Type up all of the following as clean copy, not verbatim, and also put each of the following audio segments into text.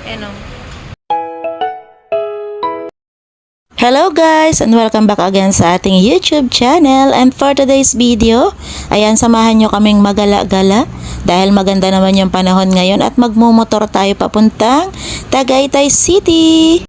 Ayan o. Hello guys and welcome back again sa ating YouTube channel, and for today's video, ayan, samahan nyo kaming magala-gala dahil maganda naman yung panahon ngayon at magmumotor tayo papuntang Tagaytay City.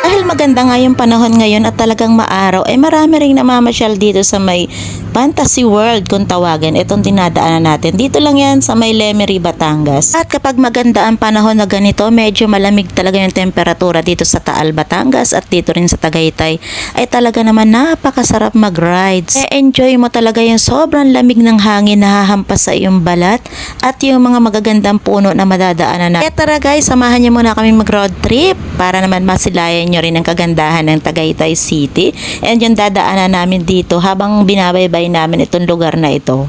Dahil maganda nga yung panahon ngayon at talagang maaraw, ay marami ring namamasyal dito sa may Fantasy World kung tawagin. Itong dinadaanan natin. Dito lang yan sa may Lemery, Batangas. At kapag maganda ang panahon na ganito, medyo malamig talaga yung temperatura dito sa Taal, Batangas at dito rin sa Tagaytay, ay talaga naman napakasarap mag-rides. Enjoy mo talaga yung sobrang lamig ng hangin na hahampas sa iyong balat at yung mga magagandang puno na madadaanan na. Kaya tara guys, samahan niyo muna kami mag-road trip para naman masilayan nyo rin ang kagandahan ng Tagaytay City. And yung dadaanan namin dito habang binabaybay namin itong lugar na ito.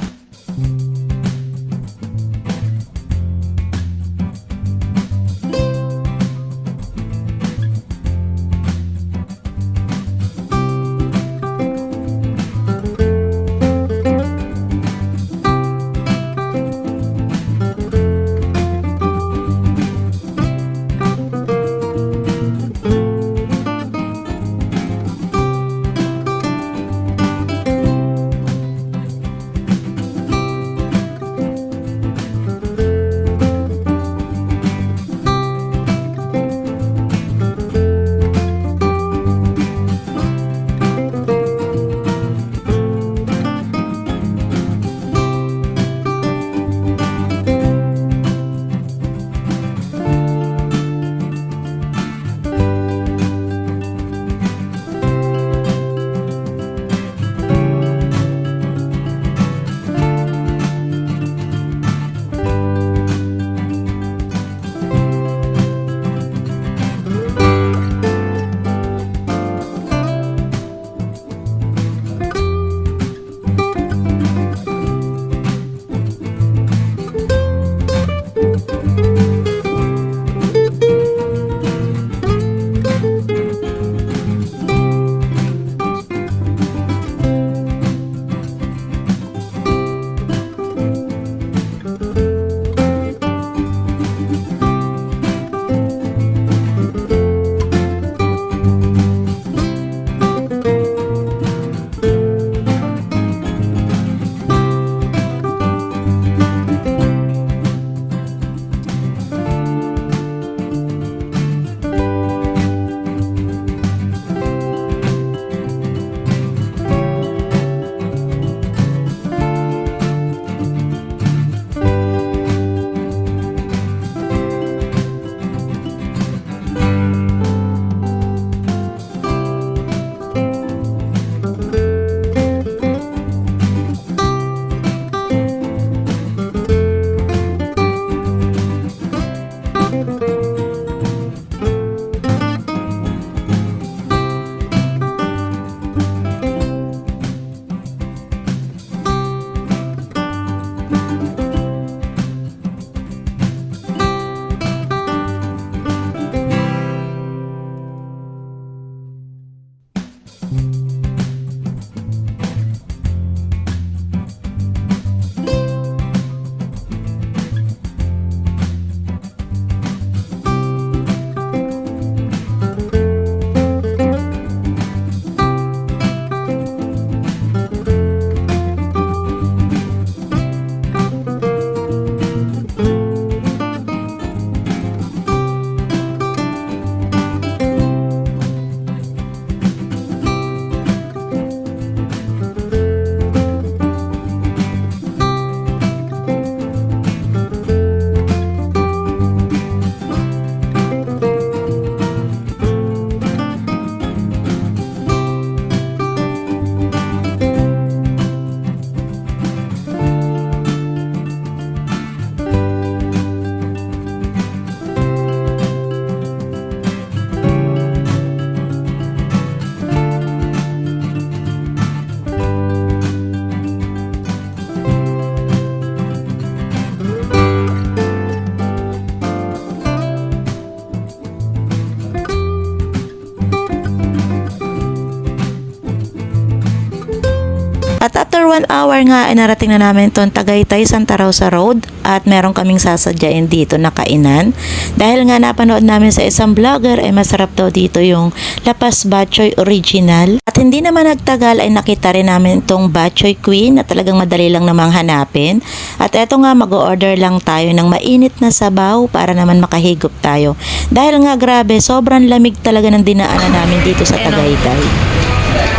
After 1 hour nga ay narating na namin itong Tagaytay Santa Rosa Road at meron kaming sasadyain dito na kainan. Dahil nga napanood namin sa isang vlogger ay masarap daw dito yung Lapas Batchoy Original. At hindi naman nagtagal ay nakita rin namin itong Batchoy Queen na talagang madali lang namang hanapin. At eto nga mag-order lang tayo ng mainit na sabaw para naman makahigop tayo. Dahil nga grabe sobrang lamig talaga ng dinaanan namin dito sa Tagaytay.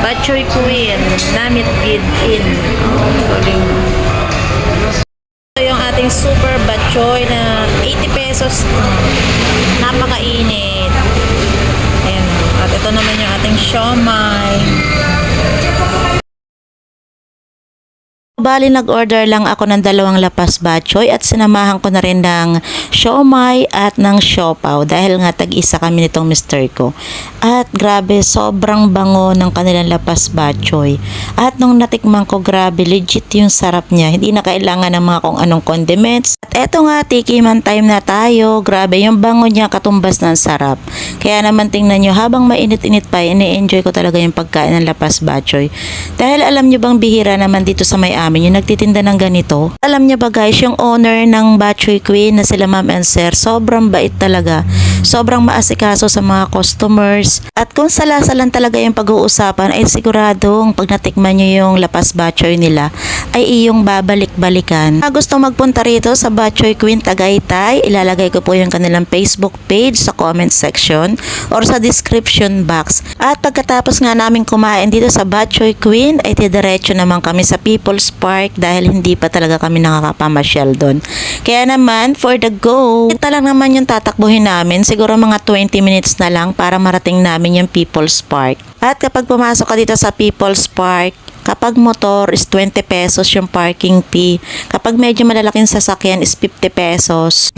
Batchoy Queen, Namit Gid In. Ito yung ating super batchoy na 80 pesos. Napakainit. Ayan. At ito naman yung ating siomai. Bali nag-order lang ako ng 2 lapas batchoy at sinamahan ko na rin ng siomai at ng siopaw dahil nga tag-isa kami nitong mister ko. At grabe, sobrang bango ng kanilang lapas batchoy. At nung natikman ko, grabe, legit yung sarap niya. Hindi na kailangan ng mga kung anong condiments. At eto nga, tikiman time na tayo. Grabe, yung bango niya katumbas ng sarap. Kaya naman tingnan nyo, habang mainit-init pa, ini-enjoy ko talaga yung pagkain ng lapas batchoy. Dahil alam nyo bang bihira naman dito sa may amin yung nagtitinda ng ganito. Alam niyo ba guys, yung owner ng Batchoy Queen na sila Ma'am and Sir, sobrang bait talaga. Sobrang maasikaso sa mga customers. At kung salasalan talaga yung pag-uusapan, ay siguradong pag natikman nyo yung lapas Batchoy nila, ay iyong babalik-balikan. Kung gusto magpunta rito sa Batchoy Queen Tagaytay, ilalagay ko po yung kanilang Facebook page sa comment section or sa description box. At pagkatapos nga namin kumain dito sa Batchoy Queen, ay didiretso naman kami sa People's Park dahil hindi pa talaga kami nakakapamasyal doon. Kaya naman, for the go, ito lang naman yung tatakbuhin namin. Siguro mga 20 minutes na lang para marating namin yung People's Park. At kapag pumasok ka dito sa People's Park, kapag motor is 20 pesos yung parking fee. Kapag medyo malalaking sasakyan is 50 pesos.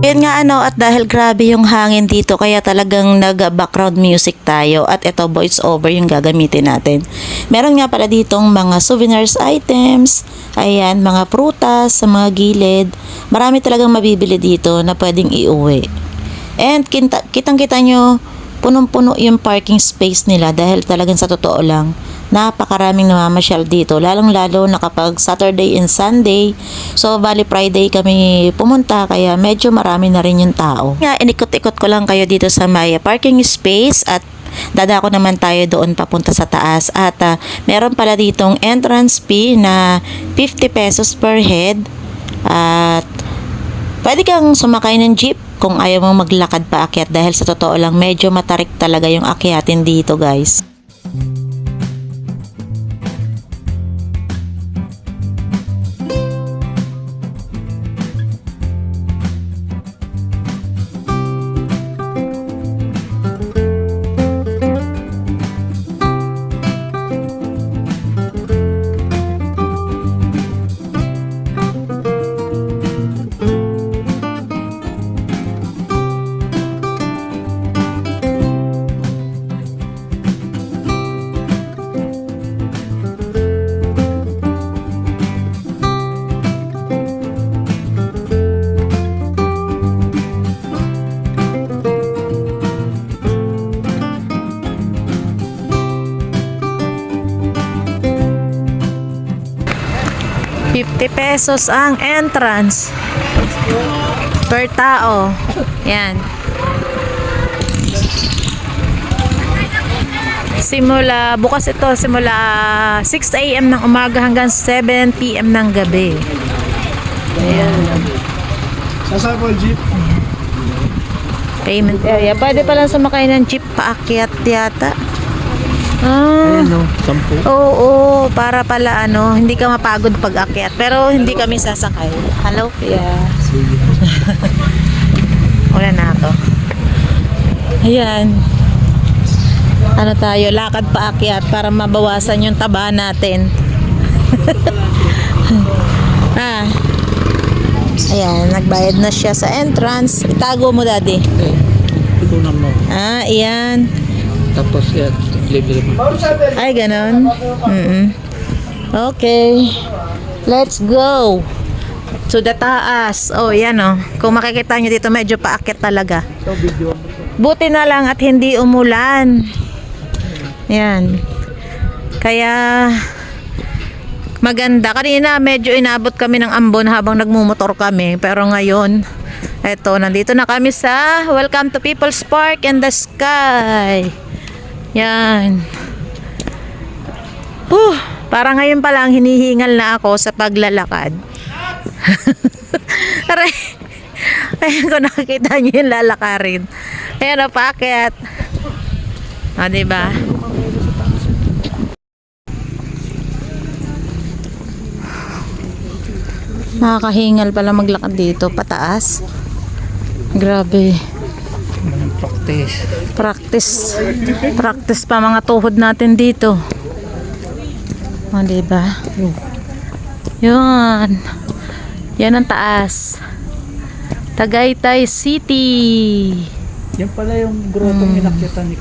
Yan nga at dahil grabe yung hangin dito kaya talagang nag-background music tayo at ito voice over yung gagamitin natin. Meron nga pala ditong mga souvenirs items, ayan, mga prutas sa mga gilid. Marami talagang mabibili dito na pwedeng iuwi. And kitang-kita nyo, punong-puno yung parking space nila dahil talagang sa totoo lang, napakaraming namamasyal dito, lalong-lalo na kapag Saturday and Sunday. So, bali Friday kami pumunta, kaya medyo marami na rin yung tao. Nga, inikot-ikot ko lang kayo dito sa may parking space at dadako naman tayo doon papunta sa taas. At meron pala ditong entrance fee na 50 pesos per head. At pwede kang sumakay ng jeep kung ayaw mong maglakad pa akyat dahil sa totoo lang medyo matarik talaga yung akyatin dito, guys. ₱50 ang entrance per tao. Yan. Bukas ito simula 6 AM ng umaga hanggang 7 PM ng gabi. Ayan. Sasama po jeep. Payment area. Pwede palang sumakay ng jeep paakyat yata. Ah. Ayan o, 10. Oo, para pala hindi ka mapagod pag akyat. Pero hindi kami sasakay. Hello, Kuya. Wala na ako. Ayan. Tayo, lakad pa akyat para mabawasan yung taba natin. Ayan, nagbayad na siya sa entrance. Itago mo, Daddy. Ito na mo. Ayan. Tapos yan, libre mo. Ay, ganon. Okay. Let's go. To the taas. Oh, yan oh. Kung makikita nyo dito, medyo paakyat talaga. Buti na lang at hindi umulan. Yan. Kaya maganda. Kanina medyo inabot kami ng ambon habang nagmumotor kami. Pero ngayon, eto, nandito na kami sa Welcome to People's Park in the Sky. Yan. Para ngayon pa lang hinihingal na ako sa paglalakad. Aray. Ayan, kung nakikita nyo yung lalakarin. Ayan o, paakyat. O, diba? Nakakahingal pala maglakad dito, pataas. Grabe. Practice pa mga tuhod natin dito. O, diba? Yun. Yan ang taas. Tagaytay City. Yan pala yung grotong inakyatan ni